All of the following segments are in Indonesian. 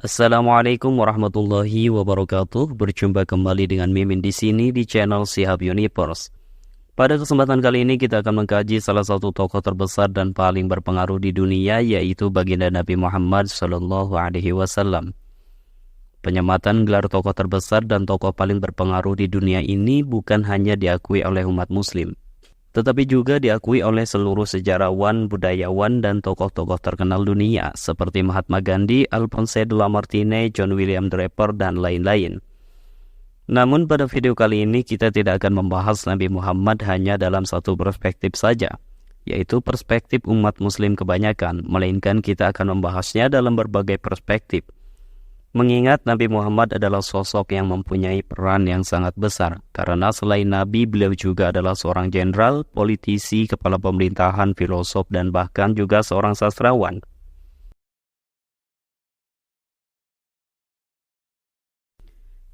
Assalamualaikum warahmatullahi wabarakatuh. Berjumpa kembali dengan Mimin di sini di channel Shihab Universe. Pada kesempatan kali ini kita akan mengkaji salah satu tokoh terbesar dan paling berpengaruh di dunia, yaitu baginda Nabi Muhammad SAW. Penyematan gelar tokoh terbesar dan tokoh paling berpengaruh di dunia ini bukan hanya diakui oleh umat muslim, tetapi juga diakui oleh seluruh sejarawan, budayawan, dan tokoh-tokoh terkenal dunia seperti Mahatma Gandhi, Alphonse de Lamartine, John William Draper, dan lain-lain. Namun pada video kali ini kita tidak akan membahas Nabi Muhammad hanya dalam satu perspektif saja, yaitu perspektif umat muslim kebanyakan, melainkan kita akan membahasnya dalam berbagai perspektif. Mengingat Nabi Muhammad adalah sosok yang mempunyai peran yang sangat besar, karena selain Nabi, beliau juga adalah seorang jenderal, politisi, kepala pemerintahan, filosof, dan bahkan juga seorang sastrawan.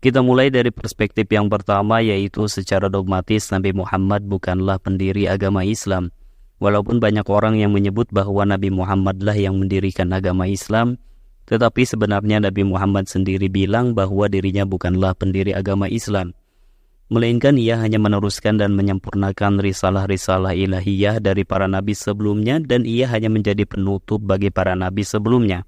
Kita mulai dari perspektif yang pertama, yaitu secara dogmatis Nabi Muhammad bukanlah pendiri agama Islam. Walaupun banyak orang yang menyebut bahwa Nabi Muhammadlah yang mendirikan agama Islam, tetapi sebenarnya Nabi Muhammad sendiri bilang bahwa dirinya bukanlah pendiri agama Islam, melainkan ia hanya meneruskan dan menyempurnakan risalah-risalah ilahiyah dari para nabi sebelumnya, dan ia hanya menjadi penutup bagi para nabi sebelumnya.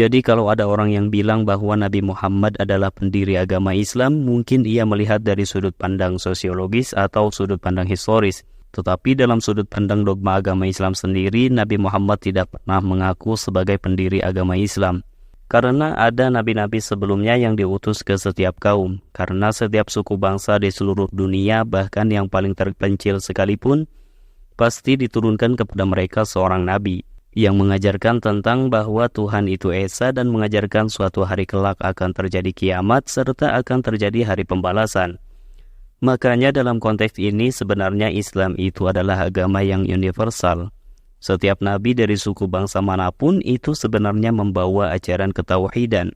Jadi kalau ada orang yang bilang bahwa Nabi Muhammad adalah pendiri agama Islam, mungkin ia melihat dari sudut pandang sosiologis atau sudut pandang historis. Tetapi dalam sudut pandang dogma agama Islam sendiri, Nabi Muhammad tidak pernah mengaku sebagai pendiri agama Islam. Karena ada nabi-nabi sebelumnya yang diutus ke setiap kaum. Karena setiap suku bangsa di seluruh dunia, bahkan yang paling terpencil sekalipun, pasti diturunkan kepada mereka seorang nabi yang mengajarkan tentang bahwa Tuhan itu Esa dan mengajarkan suatu hari kelak akan terjadi kiamat serta akan terjadi hari pembalasan. Makanya dalam konteks ini sebenarnya Islam itu adalah agama yang universal. Setiap nabi dari suku bangsa manapun itu sebenarnya membawa ajaran ketauhidan,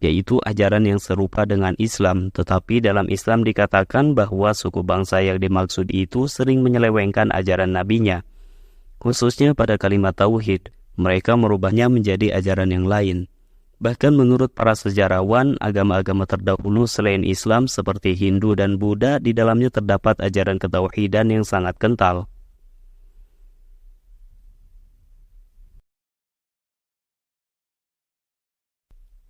yaitu ajaran yang serupa dengan Islam. Tetapi dalam Islam dikatakan bahwa suku bangsa yang dimaksud itu sering menyelewengkan ajaran nabinya. Khususnya pada kalimat tauhid, mereka merubahnya menjadi ajaran yang lain. Bahkan menurut para sejarawan, agama-agama terdahulu selain Islam seperti Hindu dan Buddha, di dalamnya terdapat ajaran ketauhidan yang sangat kental.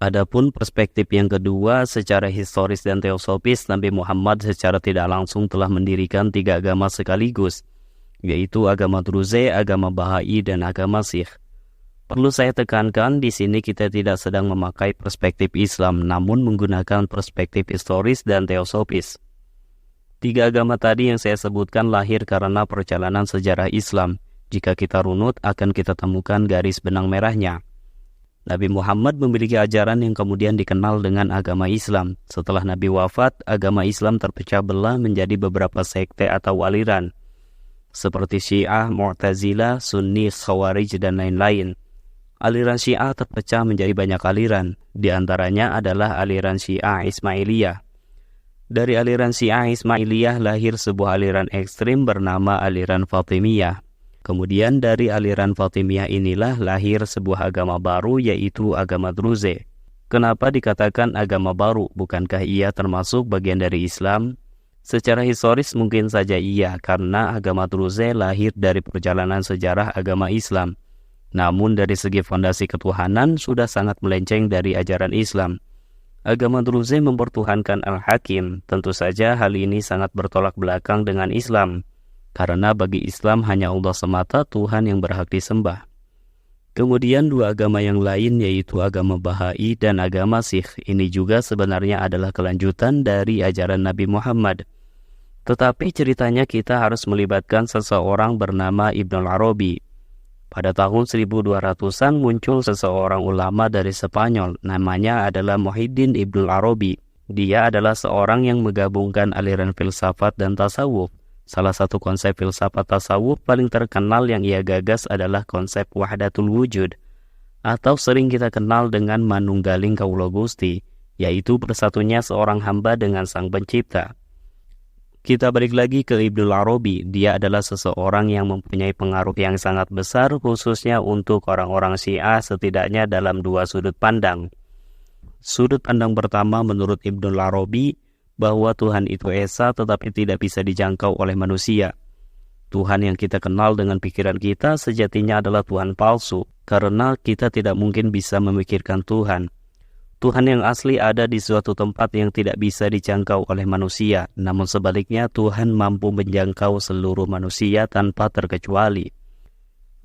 Adapun perspektif yang kedua, secara historis dan teosofis, Nabi Muhammad secara tidak langsung telah mendirikan 3 agama sekaligus, yaitu agama Druze, agama Baha'i, dan agama Sikh. Perlu saya tekankan, di sini kita tidak sedang memakai perspektif Islam, namun menggunakan perspektif historis dan teosofis. 3 agama tadi yang saya sebutkan lahir karena perjalanan sejarah Islam. Jika kita runut, akan kita temukan garis benang merahnya. Nabi Muhammad memiliki ajaran yang kemudian dikenal dengan agama Islam. Setelah Nabi wafat, agama Islam terpecah belah menjadi beberapa sekte atau aliran, seperti Syiah, Mu'tazilah, Sunni, Khawarij, dan lain-lain. Aliran Syiah terpecah menjadi banyak aliran, di antaranya adalah aliran Syiah Ismailiyah. Dari aliran Syiah Ismailiyah lahir sebuah aliran ekstrim bernama aliran Fatimiyah. Kemudian dari aliran Fatimiyah inilah lahir sebuah agama baru, yaitu agama Druze. Kenapa dikatakan agama baru? Bukankah ia termasuk bagian dari Islam? Secara historis mungkin saja iya, karena agama Druze lahir dari perjalanan sejarah agama Islam. Namun dari segi fondasi ketuhanan sudah sangat melenceng dari ajaran Islam. Agama Druze mempertuhankan Al-Hakim. Tentu saja hal ini sangat bertolak belakang dengan Islam, karena bagi Islam hanya Allah semata Tuhan yang berhak disembah. Kemudian 2 agama yang lain, yaitu agama Baha'i dan agama Sikh, ini juga sebenarnya adalah kelanjutan dari ajaran Nabi Muhammad. Tetapi ceritanya kita harus melibatkan seseorang bernama Ibnul Arabi. Pada tahun 1200-an muncul seseorang ulama dari Spanyol, namanya adalah Muhyiddin Ibnul Arabi. Dia adalah seorang yang menggabungkan aliran filsafat dan tasawuf. Salah satu konsep filsafat tasawuf paling terkenal yang ia gagas adalah konsep wahdatul wujud, atau sering kita kenal dengan manunggaling kaula Gusti, yaitu bersatunya seorang hamba dengan sang pencipta. Kita balik lagi ke Ibnul Arabi. Dia adalah seseorang yang mempunyai pengaruh yang sangat besar, khususnya untuk orang-orang Syiah, setidaknya dalam 2 sudut pandang. Sudut pandang pertama menurut Ibnul Arabi bahwa Tuhan itu esa tetapi tidak bisa dijangkau oleh manusia. Tuhan yang kita kenal dengan pikiran kita sejatinya adalah Tuhan palsu, karena kita tidak mungkin bisa memikirkan Tuhan. Tuhan yang asli ada di suatu tempat yang tidak bisa dijangkau oleh manusia, namun sebaliknya Tuhan mampu menjangkau seluruh manusia tanpa terkecuali.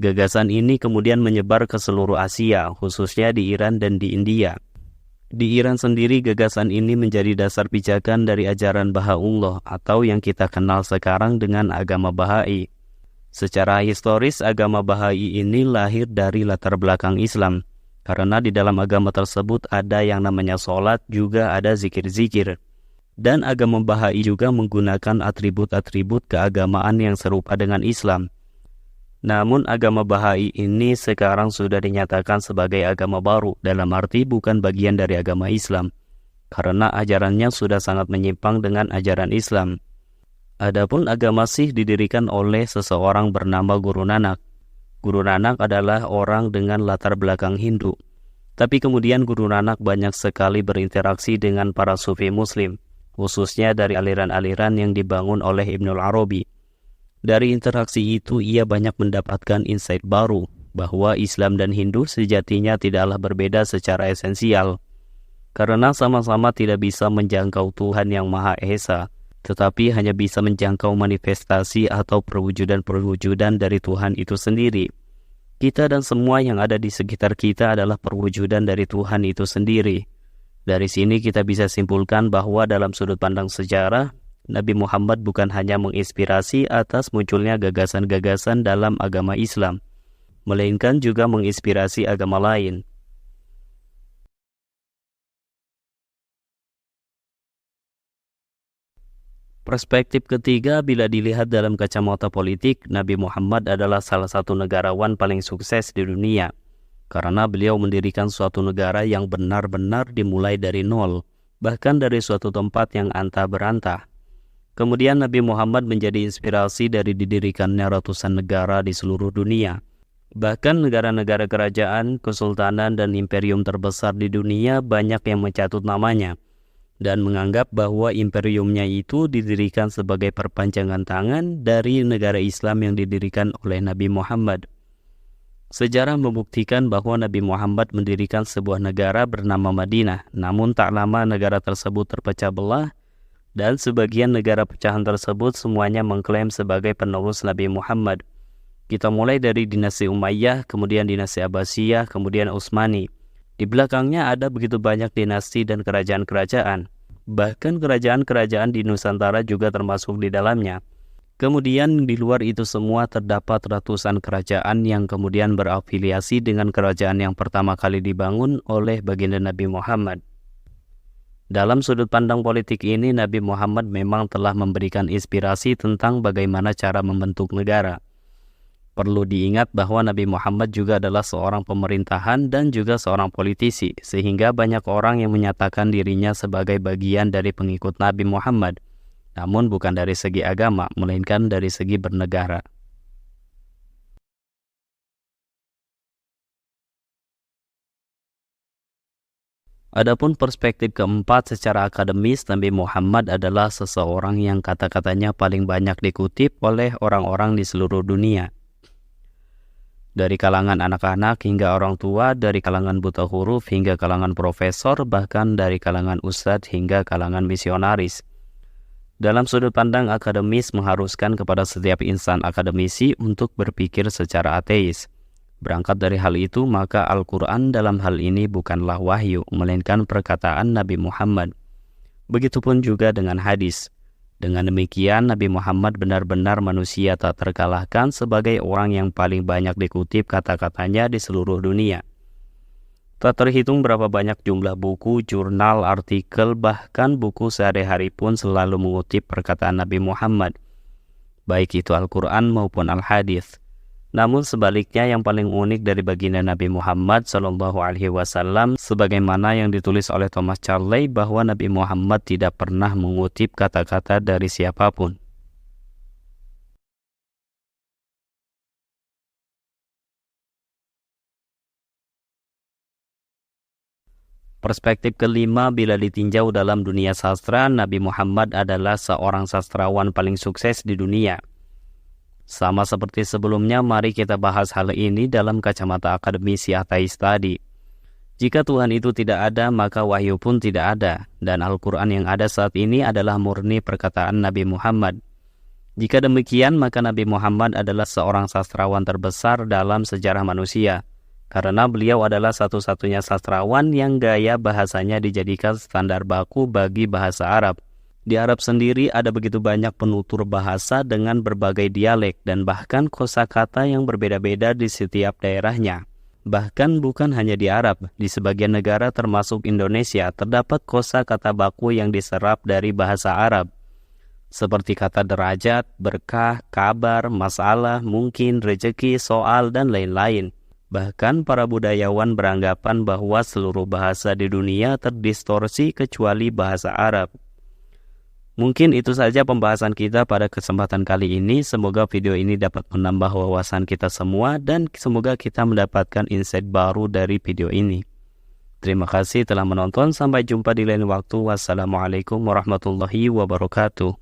Gagasan ini kemudian menyebar ke seluruh Asia, khususnya di Iran dan di India. Di Iran sendiri gagasan ini menjadi dasar pijakan dari ajaran Bahaullah atau yang kita kenal sekarang dengan agama Bahai. Secara historis agama Bahai ini lahir dari latar belakang Islam, karena di dalam agama tersebut ada yang namanya sholat, juga ada zikir-zikir. Dan agama Bahai juga menggunakan atribut-atribut keagamaan yang serupa dengan Islam. Namun agama Bahai ini sekarang sudah dinyatakan sebagai agama baru, dalam arti bukan bagian dari agama Islam, karena ajarannya sudah sangat menyimpang dengan ajaran Islam. Adapun agama Sikh didirikan oleh seseorang bernama Guru Nanak. Guru Nanak adalah orang dengan latar belakang Hindu. Tapi kemudian Guru Nanak banyak sekali berinteraksi dengan para sufi muslim, khususnya dari aliran-aliran yang dibangun oleh Ibnul Arabi. Dari interaksi itu ia banyak mendapatkan insight baru bahwa Islam dan Hindu sejatinya tidaklah berbeda secara esensial, karena sama-sama tidak bisa menjangkau Tuhan yang Maha Esa, tetapi hanya bisa menjangkau manifestasi atau perwujudan-perwujudan dari Tuhan itu sendiri. Kita dan semua yang ada di sekitar kita adalah perwujudan dari Tuhan itu sendiri. Dari sini kita bisa simpulkan bahwa dalam sudut pandang sejarah, Nabi Muhammad bukan hanya menginspirasi atas munculnya gagasan-gagasan dalam agama Islam, melainkan juga menginspirasi agama lain. Perspektif ketiga, bila dilihat dalam kacamata politik, Nabi Muhammad adalah salah satu negarawan paling sukses di dunia, karena beliau mendirikan suatu negara yang benar-benar dimulai dari nol, bahkan dari suatu tempat yang antah berantah. Kemudian Nabi Muhammad menjadi inspirasi dari didirikannya ratusan negara di seluruh dunia. Bahkan negara-negara kerajaan, kesultanan, dan imperium terbesar di dunia banyak yang mencatut namanya dan menganggap bahwa imperiumnya itu didirikan sebagai perpanjangan tangan dari negara Islam yang didirikan oleh Nabi Muhammad. Sejarah membuktikan bahwa Nabi Muhammad mendirikan sebuah negara bernama Madinah, namun tak lama negara tersebut terpecah belah, dan sebagian negara pecahan tersebut semuanya mengklaim sebagai penerus Nabi Muhammad. Kita mulai dari dinasti Umayyah, kemudian dinasti Abbasiyah, kemudian Utsmani. Di belakangnya ada begitu banyak dinasti dan kerajaan-kerajaan. Bahkan kerajaan-kerajaan di Nusantara juga termasuk di dalamnya. Kemudian di luar itu semua terdapat ratusan kerajaan yang kemudian berafiliasi dengan kerajaan yang pertama kali dibangun oleh baginda Nabi Muhammad. Dalam sudut pandang politik ini, Nabi Muhammad memang telah memberikan inspirasi tentang bagaimana cara membentuk negara. Perlu diingat bahwa Nabi Muhammad juga adalah seorang pemerintahan dan juga seorang politisi, sehingga banyak orang yang menyatakan dirinya sebagai bagian dari pengikut Nabi Muhammad, namun bukan dari segi agama, melainkan dari segi bernegara. Adapun perspektif keempat secara akademis, Nabi Muhammad adalah seseorang yang kata-katanya paling banyak dikutip oleh orang-orang di seluruh dunia. Dari kalangan anak-anak hingga orang tua, dari kalangan buta huruf hingga kalangan profesor, bahkan dari kalangan ustadz hingga kalangan misionaris. Dalam sudut pandang akademis mengharuskan kepada setiap insan akademisi untuk berpikir secara ateis. Berangkat dari hal itu, maka Al-Quran dalam hal ini bukanlah wahyu, melainkan perkataan Nabi Muhammad. Begitupun juga dengan hadis. Dengan demikian, Nabi Muhammad benar-benar manusia tak terkalahkan sebagai orang yang paling banyak dikutip kata-katanya di seluruh dunia. Tak terhitung berapa banyak jumlah buku, jurnal, artikel, bahkan buku sehari-hari pun selalu mengutip perkataan Nabi Muhammad, baik itu Al-Quran maupun Al-Hadis. Namun sebaliknya, yang paling unik dari baginda Nabi Muhammad SAW, sebagaimana yang ditulis oleh Thomas Carlyle, bahwa Nabi Muhammad tidak pernah mengutip kata-kata dari siapapun. Perspektif kelima, bila ditinjau dalam dunia sastra, Nabi Muhammad adalah seorang sastrawan paling sukses di dunia. Sama seperti sebelumnya, mari kita bahas hal ini dalam kacamata akademisi ateis tadi. Jika Tuhan itu tidak ada, maka wahyu pun tidak ada, dan Al-Quran yang ada saat ini adalah murni perkataan Nabi Muhammad. Jika demikian, maka Nabi Muhammad adalah seorang sastrawan terbesar dalam sejarah manusia, karena beliau adalah satu-satunya sastrawan yang gaya bahasanya dijadikan standar baku bagi bahasa Arab. Di Arab sendiri ada begitu banyak penutur bahasa dengan berbagai dialek dan bahkan kosakata yang berbeda-beda di setiap daerahnya. Bahkan bukan hanya di Arab, di sebagian negara termasuk Indonesia terdapat kosakata baku yang diserap dari bahasa Arab. Seperti kata derajat, berkah, kabar, masalah, mungkin, rezeki, soal, dan lain-lain. Bahkan para budayawan beranggapan bahwa seluruh bahasa di dunia terdistorsi kecuali bahasa Arab. Mungkin itu saja pembahasan kita pada kesempatan kali ini. Semoga video ini dapat menambah wawasan kita semua dan semoga kita mendapatkan insight baru dari video ini. Terima kasih telah menonton. Sampai jumpa di lain waktu. Wassalamualaikum warahmatullahi wabarakatuh.